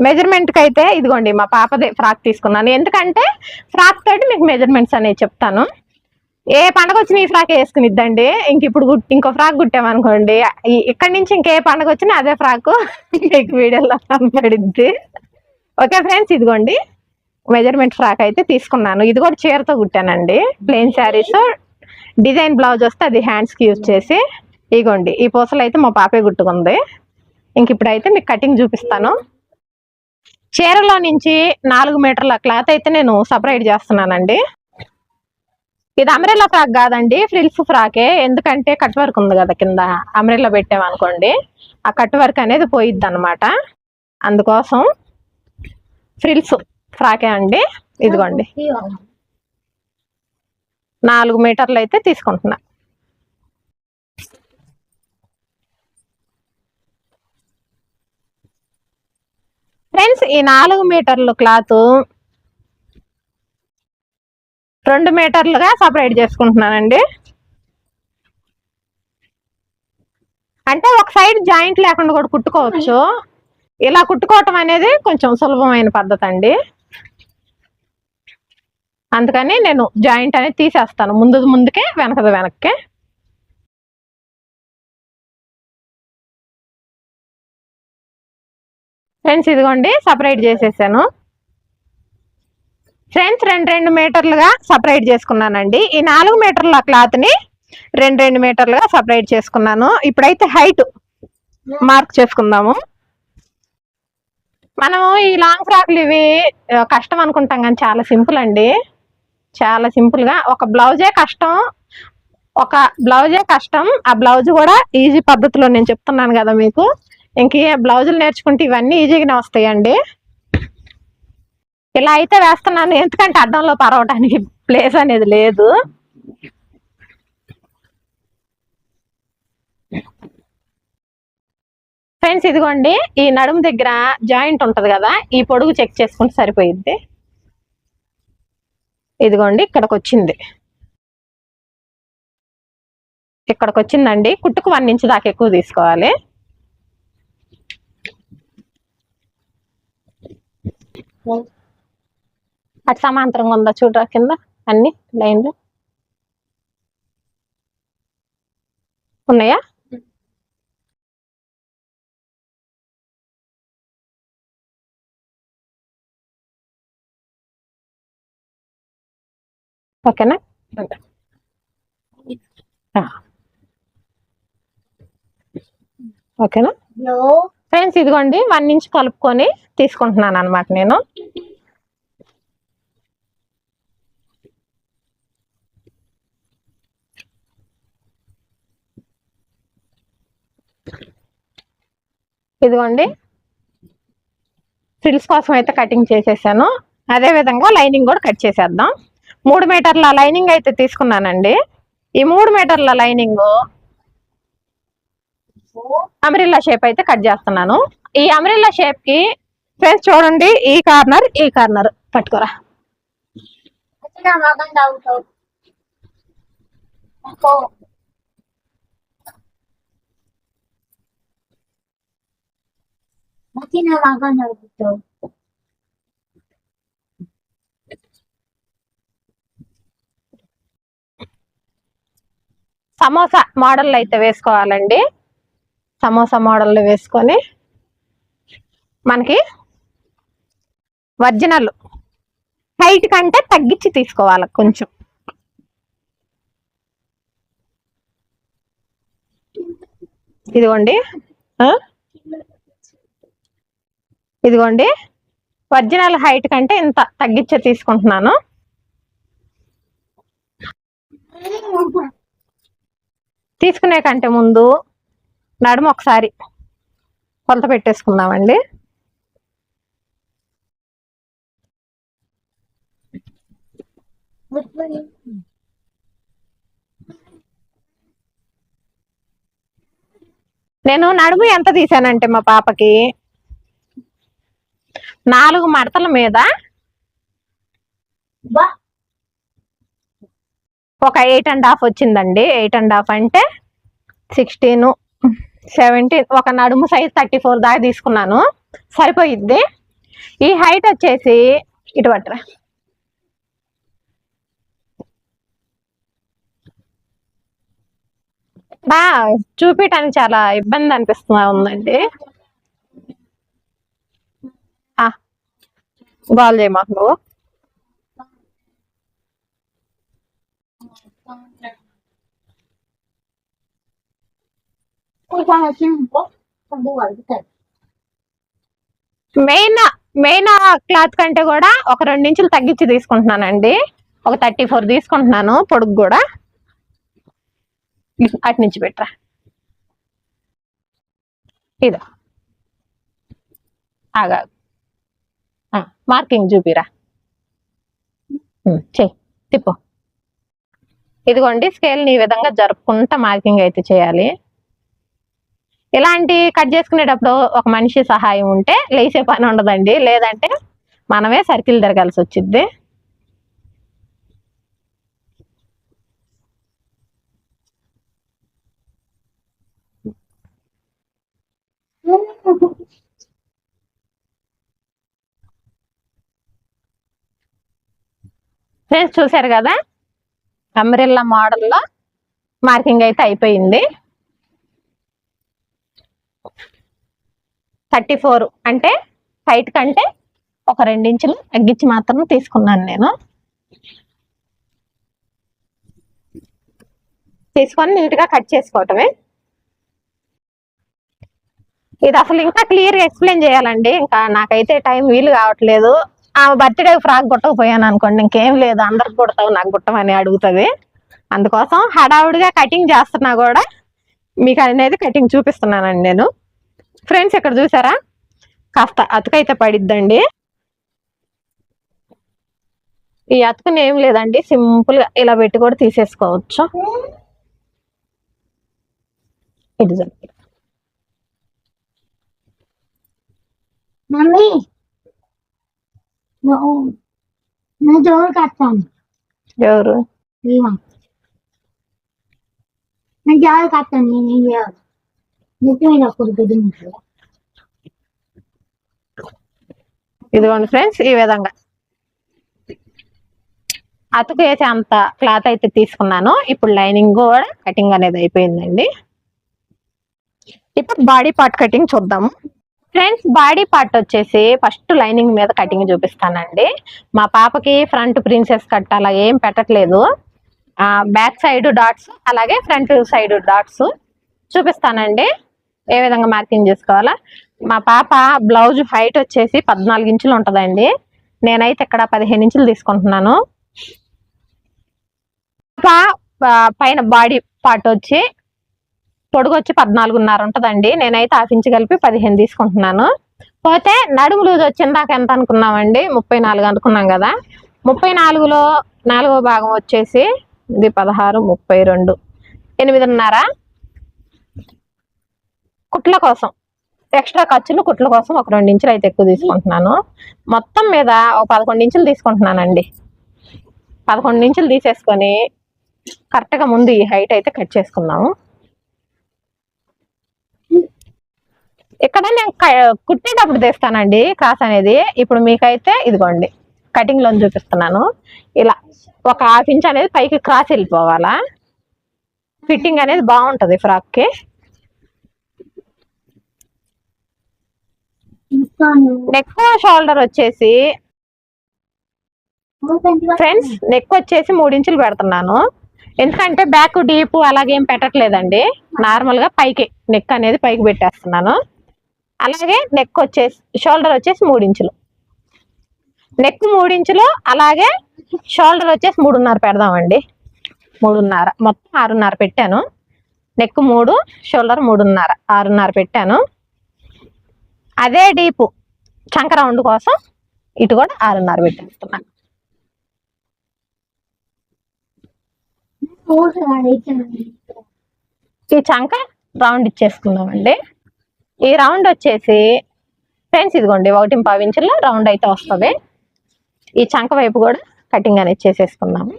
మెజర్మెంట్కి అయితే ఇదిగోండి మా పాపదే ఫ్రాక్ తీసుకున్నాను. ఎందుకంటే ఫ్రాక్ తోటి మీకు మెజర్మెంట్స్ అనేవి చెప్తాను. ఏ పండగ వచ్చినా ఈ ఫ్రాక్ వేసుకునిద్దండి. ఇంక ఇప్పుడు ఇంకో ఫ్రాక్ కుట్టామనుకోండి, ఇక్కడి నుంచి ఇంకే పండగ వచ్చినా అదే ఫ్రాక్ మీకు వీడియోలో కనపడిద్ది. ఓకే ఫ్రెండ్స్, ఇదిగోండి మెజర్మెంట్ ఫ్రాక్ అయితే తీసుకున్నాను. ఇది కూడా చీరతో కుట్టానండి. ప్లెయిన్ శారీస్ డిజైన్ బ్లౌజ్ వస్తే అది హ్యాండ్స్కి యూజ్ చేసి, ఇదిగోండి ఈ పూసలు అయితే మా పాపే కుట్టుకుంది. ఇంక ఇప్పుడైతే మీకు కటింగ్ చూపిస్తాను. చీరలో నుంచి 4 మీటర్ల క్లాత్ అయితే నేను సపరేట్ చేస్తున్నానండి. ఇది అమ్రెల్లా ఫ్రాక్ కాదండి, ఫ్రిల్స్ ఫ్రాకే. ఎందుకంటే కట్ వర్క్ ఉంది కదా కింద, అమ్రెల్లా పెట్టామనుకోండి ఆ కట్ వర్క్ అనేది పోయిద్ది అనమాట. అందుకోసం ఫ్రిల్స్ ఫ్రాకే అండి. ఇదిగోండి 4 మీటర్లు అయితే తీసుకుంటున్నా. ఫ్రెండ్స్, ఈ 4 మీటర్లు క్లాత్ 2 మీటర్లుగా సపరేట్ చేసుకుంటున్నానండి. అంటే ఒక సైడ్ జాయింట్ లేకుండా కూడా కుట్టుకోవచ్చు. ఇలా కుట్టుకోవటం అనేది కొంచెం సులభమైన పద్ధతి అండి. అందుకని నేను జాయింట్ అనేది తీసేస్తాను, ముందుకే వెనకది వెనక్కి. ఫ్రెండ్స్, ఇదిగోండి సపరేట్ చేసేసాను. ఫ్రెండ్స్, 2 మీటర్లుగా సపరేట్ చేసుకున్నానండి. ఈ 4 మీటర్ల క్లాత్ ని 2 మీటర్లుగా సపరేట్ చేసుకున్నాను. ఇప్పుడైతే హైట్ మార్క్ చేసుకుందాము. మనము ఈ లాంగ్ ఫ్రాక్లు ఇవి కష్టం అనుకుంటాం, కానీ చాలా సింపుల్ అండి. చాలా సింపుల్ గా ఒక బ్లౌజే కష్టం, ఆ బ్లౌజ్ కూడా ఈజీ పద్ధతిలో నేను చెప్తున్నాను కదా మీకు. ఇంక బ్లౌజులు నేర్చుకుంటే ఇవన్నీ ఈజీగానే వస్తాయండి. ఇలా అయితే వేస్తున్నాను, ఎందుకంటే అడ్డంలో పరవటానికి ప్లేస్ అనేది లేదు. ఫ్రెండ్స్, ఇదిగోండి ఈ నడుము దగ్గర జాయింట్ ఉంటది కదా, ఈ పొడుగు చెక్ చేసుకుంటే సరిపోయిద్ది. ఇదిగోండి ఇక్కడికి వచ్చిందండి. కుట్టుకు 1 ఇంచ్ దాకా ఎక్కువ తీసుకోవాలి. అటు సమాంతరంగా ఉందా చూడరా, కింద అన్ని లైన్లు ఉన్నాయా? ఓకేనా? ఓకేనా ఫ్రెండ్స్, ఇదిగోండి 1 ఇంచ్ కలుపుకొని తీసుకుంటున్నాను అనమాట నేను. ఇదిగోండి ఫ్రిల్స్ కోసం అయితే కటింగ్ చేసేసాను. అదే విధంగా లైనింగ్ కూడా కట్ చేసేద్దాం. 3 మీటర్ల లైనింగ్ అయితే తీసుకున్నానండి. ఈ 3 మీటర్ల లైనింగ్ అమ్రిల్లా షేప్ అయితే కట్ చేస్తున్నాను. ఈ అమ్రిల్లా షేప్ కి ఫ్రెండ్స్ చూడండి, ఈ కార్నర్ పట్టుకోరా. సమోసా మోడల్ అయితే వేసుకోవాలండి. సమోసా మోడల్ వేసుకొని మనకి ఒరిజినల్ హైట్ కంటే తగ్గించి తీసుకోవాలి కొంచెం. ఇదిగోండి ఒరిజినల్ హైట్ కంటే ఇంత తగ్గించి తీసుకుంటున్నాను. తీసుకునే కంటే ముందు నడుము ఒకసారి కొలత పెట్టేసుకుందామండి. నేను నడుము ఎంత తీసానంటే మా పాపకి 4 మడతల మీద ఒక 8.5 వచ్చిందండి. 8.5 అంటే 16, 17, ఒక నడుము సైజ్ 34 దాకా తీసుకున్నాను, సరిపోయిద్ది. ఈ హైట్ వచ్చేసి ఇటు పట్టరా, బా చూపించడానికి చాలా ఇబ్బంది అనిపిస్తున్నా ఉందండి. గోల్ చేయ మాకు నువ్వు. మెయిన్ మెయిన్ క్లాత్ కంటే కూడా ఒక 2 ఇంచులు తగ్గించి తీసుకుంటున్నానండి. ఒక 34 తీసుకుంటున్నాను పొడుగు కూడా. అటు నుంచి పెట్టరా, ఇదో ఆగా మార్కింగ్ చూపిరా, చెయ్యి తిప్పు. ఇదిగోండి స్కేల్ని ఈ విధంగా జరుపుకుంటా మార్కింగ్ అయితే చేయాలి. ఇలాంటి కట్ చేసుకునేటప్పుడు ఒక మనిషి సహాయం ఉంటే లేసే పని ఉండదండి, లేదంటే మనమే సర్కిల్ తిరగాల్సి వచ్చింది. ఫ్రెండ్స్ చూసారు కదా, అంబ్రెల్లా మోడల్లో మార్కింగ్ అయితే అయిపోయింది. 34 అంటే హైట్ కంటే ఒక 2 ఇంచులు తగ్గించి మాత్రం తీసుకున్నాను నేను. తీసుకొని నీట్ గా కట్ చేసుకోవటమే. ఇది అసలు ఇంకా క్లియర్ గా ఎక్స్ప్లెయిన్ చేయాలండి, ఇంకా నాకైతే టైం వీలు కావట్లేదు. ఆమె బర్త్డే ఫ్రాక్ కుట్టకపోయాను అనుకోండి, ఇంకేం లేదు, అందరికి కుడతావు నాకు కుట్టమని అడుగుతుంది. అందుకోసం హడావుడిగా కటింగ్ చేస్తున్నా కూడా మీకు అనేది కటింగ్ చూపిస్తున్నానండి నేను. ఫ్రెండ్స్ ఇక్కడ చూసారా, కాస్త అతుకైతే పడిద్దండి. ఈ అతుకుని ఏం లేదండి, సింపుల్ గా ఇలా పెట్టి కూడా తీసేసుకోవచ్చు. ఇది మమ్మీ నేను జోరు కట్టాను. ఎవరు నేను జోరు కట్టాను, నేనేం చేయాలి నిజమైన కొడుకు. ఇదిగోండి ఫ్రెండ్స్, ఈ విధంగా అతుకు వేసే అంత క్లాత్ అయితే తీసుకున్నాను. ఇప్పుడు లైనింగ్ కూడా కటింగ్ అనేది అయిపోయిందండి. ఇప్పుడు బాడీ పార్ట్ కటింగ్ చూద్దాము. ఫ్రెండ్స్ బాడీ పార్ట్ వచ్చేసి ఫస్ట్ లైనింగ్ మీద కటింగ్ చూపిస్తానండి. మా పాపకి ఫ్రంట్ ప్రిన్సెస్ కట్ అలా ఏం పెట్టట్లేదు, బ్యాక్ సైడ్ డాట్స్ అలాగే ఫ్రంట్ సైడ్ డాట్స్ చూపిస్తానండి ఏ విధంగా మార్కింగ్ చేసుకోవాలా. మా పాప బ్లౌజ్ హైట్ వచ్చేసి 14 ఇంచులు ఉంటుందండి, నేనైతే ఇక్కడ 15 ఇంచులు తీసుకుంటున్నాను. పైన బాడీ పార్ట్ వచ్చి పొడుగు వచ్చి 14.5 ఉంటుందండి, నేనైతే 1/2 ఇంచు కలిపి 15 తీసుకుంటున్నాను. పోతే నడుము లూజ్ వచ్చిందాక ఎంత అనుకున్నామండి, 34 అనుకున్నాం కదా. 34లో 4వ భాగం వచ్చేసి ఇది 16, 32, 8.5. కుట్ల కోసం ఎక్స్ట్రా ఖర్చులు, కుట్ల కోసం ఒక 2 ఇంచులు అయితే ఎక్కువ తీసుకుంటున్నాను. మొత్తం మీద ఒక 11 ఇంచులు తీసుకుంటున్నానండి. 11 ఇంచులు తీసేసుకొని కరెక్ట్గా ముందు ఈ హైట్ అయితే కట్ చేసుకున్నాము. ఇక్కడ నేను కుట్టేటప్పుడు తీస్తానండి క్రాస్ అనేది. ఇప్పుడు మీకైతే ఇదిగోండి కటింగ్ లో చూపిస్తున్నాను. ఇలా ఒక 1/2 ఇంచ్ అనేది పైకి క్రాస్ వెళ్ళిపోవాలా, ఫిట్టింగ్ అనేది బాగుంటది ఫ్రాక్ కి. నెక్ షోల్డర్ వచ్చేసి ఫ్రెండ్స్ నెక్ వచ్చేసి 3 ఇంచులు పెడుతున్నాను, ఎందుకంటే బ్యాక్ డీప్ అలాగేం పెట్టట్లేదండి, నార్మల్ గా పైకి నెక్ అనేది పైకి పెట్టేస్తున్నాను. అలాగే నెక్ వచ్చేసి షోల్డర్ వచ్చేసి 3 ఇంచులు, నెక్ 3 ఇంచులు, అలాగే షోల్డర్ వచ్చేసి 3.5 పెడదామండి. 3.5 మొత్తం 6.5 పెట్టాను. నెక్ 3, షోల్డర్ 3.5, 6.5 పెట్టాను. అదే డీపు చంక రౌండ్ కోసం ఇటు కూడా 6.5 పెట్టేస్తున్నాను. ఈ చంక రౌండ్ ఇచ్చేసుకుందామండి. ఈ రౌండ్ వచ్చేసి ఫ్రెండ్స్ ఇదిగోండి 1.5 ఇంచుల్లో రౌండ్ అయితే వస్తుంది. ఈ చంక వైపు కూడా కటింగ్ అనేది చేసేసుకుందాము.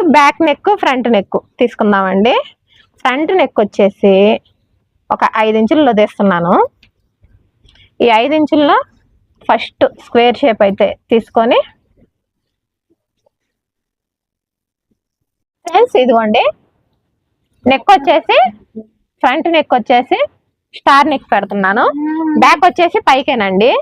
ఇప్పుడు బ్యాక్ నెక్ ఫ్రంట్ నెక్ తీసుకుందామండి. ఫ్రంట్ నెక్ వచ్చేసి ఒక 5 ఇంచుల్లో తీస్తున్నాను. ఈ 5 ఇంచుల్లో ఫస్ట్ స్క్వేర్ షేప్ అయితే తీసుకొని ఫ్రెండ్స్ ఇదిగోండి నెక్ వచ్చేసి ఫ్రంట్ నెక్ వచ్చేసి స్టార్ నెక్ పెడుతున్నాను. బ్యాక్ వచ్చేసి పైకేనండి.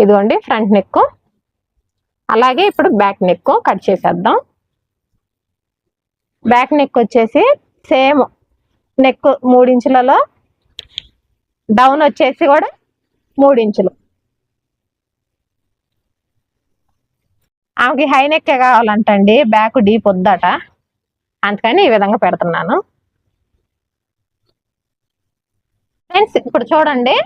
ఇదిగోండి ఫ్రంట్ నెక్. అలాగే ఇప్పుడు బ్యాక్ నెక్ కట్ చేసేద్దాం. బ్యాక్ నెక్ వచ్చేసి సేమ్ నెక్ 3 ఇంచులలో, డౌన్ వచ్చేసి కూడా 3 ఇంచులు. ఆమెకి హై నెక్ కావాలంటండి, బ్యాక్ డీప్ వద్దట, అందుకని ఈ విధంగా పెడుతున్నాను. ఫ్రెండ్స్ ఇప్పుడు చూడండి,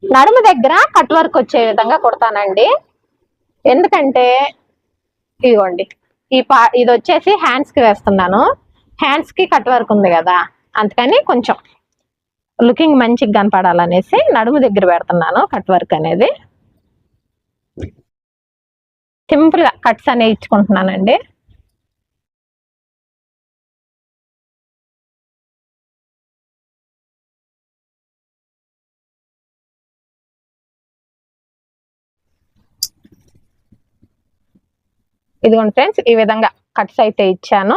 నడుము దగ్గర కట్ వర్క్ వచ్చే విధంగా కుడతానండి. ఎందుకంటే ఇదిగోండి ఇది వచ్చేసి హ్యాండ్స్ కి వేస్తున్నాను. హ్యాండ్స్ కి కట్ వర్క్ ఉంది కదా, అందుకని కొంచెం లుకింగ్ మంచిగా కనపడాలనేసి నడుము దగ్గర పెడుతున్నాను కట్ వర్క్ అనేది. సింపుల్ గా కట్స్ అనేవి ఇచ్చుకుంటున్నానండి. ఇదిగోండి ఫ్రెండ్స్, ఈ విధంగా కట్స్ అయితే ఇచ్చాను.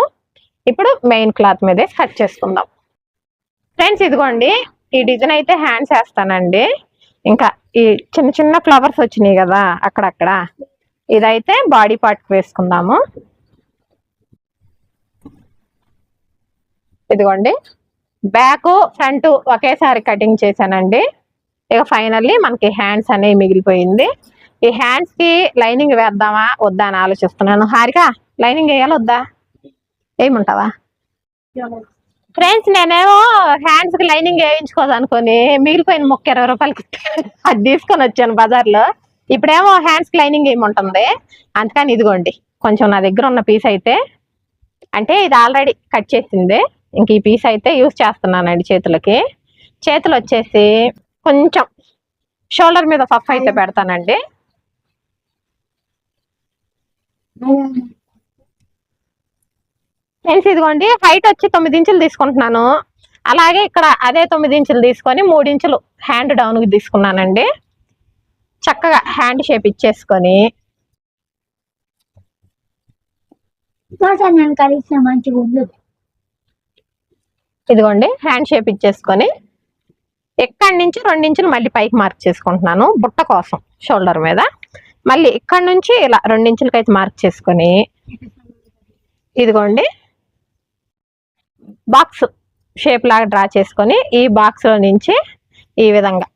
ఇప్పుడు మెయిన్ క్లాత్ మీద కట్ చేసుకుందాం. ఫ్రెండ్స్ ఇదిగోండి ఈ డిజైన్ అయితే హ్యాండ్స్ వేస్తానండి. ఇంకా ఈ చిన్న చిన్న ఫ్లవర్స్ వచ్చినాయి కదా అక్కడక్కడ, ఇదైతే బాడీ పార్ట్ వేసుకుందాము. ఇదిగోండి బ్యాక్ ఫ్రంట్ ఒకేసారి కటింగ్ చేశానండి. ఇక ఫైనల్లీ మనకి హ్యాండ్స్ అనేవి మిగిలిపోయింది. ఈ హ్యాండ్స్ కి లైనింగ్ వేద్దామా వద్దా అని ఆలోచిస్తున్నాను. హారిక లైనింగ్ వేయాలి వద్దా, ఏముంటావా? ఫ్రెండ్స్ నేనేమో హ్యాండ్స్ కి లైనింగ్ వేయించుకోదనుకొని మిగిలిపోయిన 20 రూపాయలకి అది తీసుకొని వచ్చాను బజార్లో. ఇప్పుడేమో హ్యాండ్స్ కి లైనింగ్ ఏముంటుంది, అందుకని ఇదిగోండి కొంచెం నా దగ్గర ఉన్న పీస్ అయితే, అంటే ఇది ఆల్రెడీ కట్ చేసింది, ఇంక ఈ పీస్ అయితే యూజ్ చేస్తున్నానండి చేతులకి. చేతులు వచ్చేసి కొంచెం షోల్డర్ మీద పఫ్ అయితే పెడతానండి. ఫ్రెండ్స్ ఇదిగోండి హైట్ వచ్చి 9 ఇంచులు తీసుకుంటున్నాను. అలాగే ఇక్కడ అదే 9 ఇంచులు తీసుకొని 3 ఇంచులు హ్యాండ్ డౌన్ కి తీసుకున్నానండి. చక్కగా హ్యాండ్ షేప్ ఇచ్చేసుకొని ఇదిగోండి హ్యాండ్ షేప్ ఇచ్చేసుకొని ఎక్కడి నుంచి 2 ఇంచులు మళ్ళీ పైకి మార్క్ చేసుకుంటున్నాను బుట్ట కోసం షోల్డర్ మీద. మళ్ళీ ఇక్కడ నుంచి ఇలా 2 ఇంచులకి అయితే మార్క్ చేసుకొని ఇదిగోండి బాక్స్ షేప్ లాగా డ్రా చేసుకొని ఈ బాక్స్ లో నుంచి ఈ విధంగా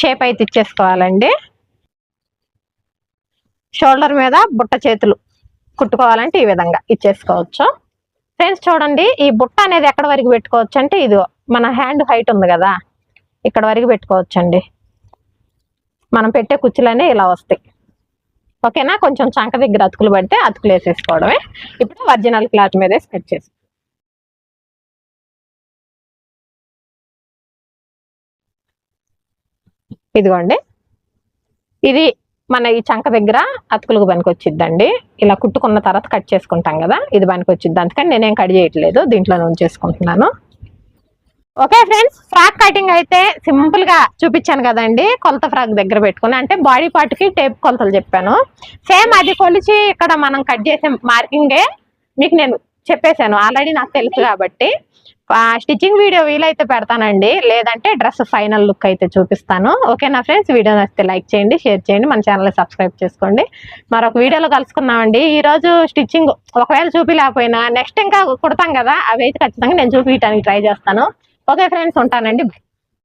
షేప్ అయితే ఇచ్చేసుకోవాలండి. షోల్డర్ మీద బుట్ట చేతులు కుట్టుకోవాలంటే ఈ విధంగా ఇచ్చేసుకోవచ్చు. ఫ్రెండ్స్ చూడండి ఈ బుట్ట అనేది ఎక్కడ వరకు పెట్టుకోవచ్చు అంటే, ఇది మన హ్యాండ్ హైట్ ఉంది కదా ఇక్కడ వరకు పెట్టుకోవచ్చు అండి. మనం పెట్టే కుచ్చులనే ఇలా వస్తాయి. ఓకేనా, కొంచెం చంక దగ్గర అతుకులు పడితే అతుకులు వేసేసుకోవడమే. ఇప్పుడు ఒరిజినల్ క్లాత్ మీద స్కెచ్ చేసి ఇదిగోండి ఇది మన ఈ చంక దగ్గర అతుకులకు పనికొచ్చిద్దండి. ఇలా కుట్టుకున్న తర్వాత కట్ చేసుకుంటాం కదా, ఇది పనికొచ్చిద్ది, అందుకని నేనేం కట్ చేయట్లేదు, దీంట్లోనే ఉంచేసుకుంటున్నాను. ఓకే ఫ్రెండ్స్, ఫ్రాక్ కటింగ్ అయితే సింపుల్ గా చూపించాను కదండి. కొలత ఫ్రాక్ దగ్గర పెట్టుకుని, అంటే బాడీ పార్ట్ కి టేప్ కొలతలు చెప్పాను. సేమ్ అది కొలిచి ఇక్కడ మనం కట్ చేసే మార్కింగే మీకు నేను చెప్పేశాను ఆల్రెడీ, నాకు తెలుసు కాబట్టి. స్టిచ్చింగ్ వీడియో వీలైతే పెడతానండి, లేదంటే డ్రెస్ ఫైనల్ లుక్ అయితే చూపిస్తాను. ఓకేనా ఫ్రెండ్స్, వీడియో నచ్చితే లైక్ చేయండి, షేర్ చేయండి, మన ఛానల్ సబ్స్క్రైబ్ చేసుకోండి. మరొక వీడియోలో కలుసుకుందామండి. ఈ రోజు స్టిచ్చింగ్ ఒకవేళ చూపిలేకపోయినా నెక్స్ట్ ఇంకా కుడతాం కదా, అవి అయితే ఖచ్చితంగా నేను చూపించడానికి ట్రై చేస్తాను. ఓకే ఫ్రెండ్స్, ఉంటానండి.